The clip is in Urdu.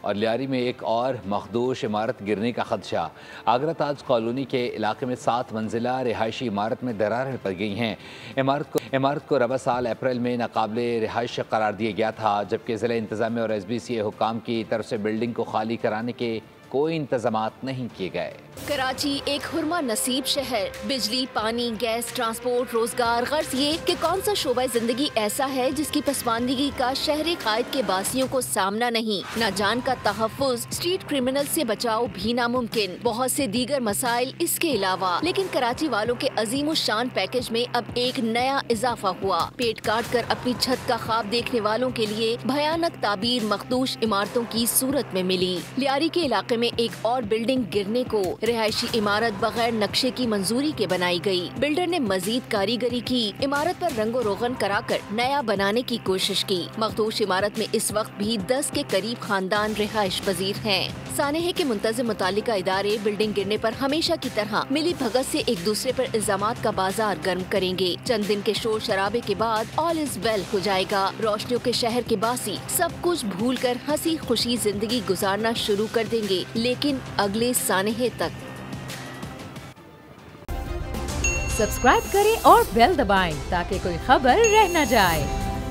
اور لیاری میں ایک اور مخدوش عمارت گرنے کا خدشہ۔ آگرہ تاج کالونی کے علاقے میں 7 منزلہ رہائشی عمارت میں دراریں پڑ گئی ہیں۔ عمارت کو ربع سال اپریل میں ناقابل رہائش قرار دیا گیا تھا، جبکہ ضلع انتظامیہ اور SBCA حکام کی طرف سے بلڈنگ کو خالی کرانے کے کوئی انتظامات نہیں کیے گئے۔ کراچی ایک حرمہ نصیب شہر، بجلی، پانی، گیس، ٹرانسپورٹ، روزگار، غرض یہ کہ کون سا شعبہ زندگی ایسا ہے جس کی پسماندگی کا شہر قائد کے باسیوں کو سامنا نہیں۔ نہ جان کا تحفظ، اسٹریٹ کرمنل سے بچاؤ بھی ناممکن، بہت سے دیگر مسائل اس کے علاوہ۔ لیکن کراچی والوں کے عظیم الشان پیکج میں اب ایک نیا اضافہ ہوا۔ پیٹ کاٹ کر اپنی چھت کا خواب دیکھنے والوں کے لیے بھیانک تعبیر مخدوش عمارتوں کی صورت میں ملی۔ لیاری کے علاقے میں ایک اور بلڈنگ گرنے کو رہائشی عمارت بغیر نقشے کی منظوری کے بنائی گئی۔ بلڈر نے مزید کاریگری کی، عمارت پر رنگ و روغن کرا کر نیا بنانے کی کوشش کی۔ مخدوش عمارت میں اس وقت بھی 10 کے قریب خاندان رہائش پذیر ہیں۔ سانحے کے منتظم متعلقہ ادارے بلڈنگ گرنے پر ہمیشہ کی طرح ملی بھگت سے ایک دوسرے پر الزامات کا بازار گرم کریں گے۔ چند دن کے شور شرابے کے بعد آل از ویل ہو جائے گا۔ روشنیوں کے شہر کے باسی سب کچھ بھول کر ہنسی خوشی زندگی گزارنا شروع کر دیں گے، لیکن اگلے سانحے تک۔ سبسکرائب کریں اور بیل دبائیں تاکہ کوئی خبر رہ نہ جائے۔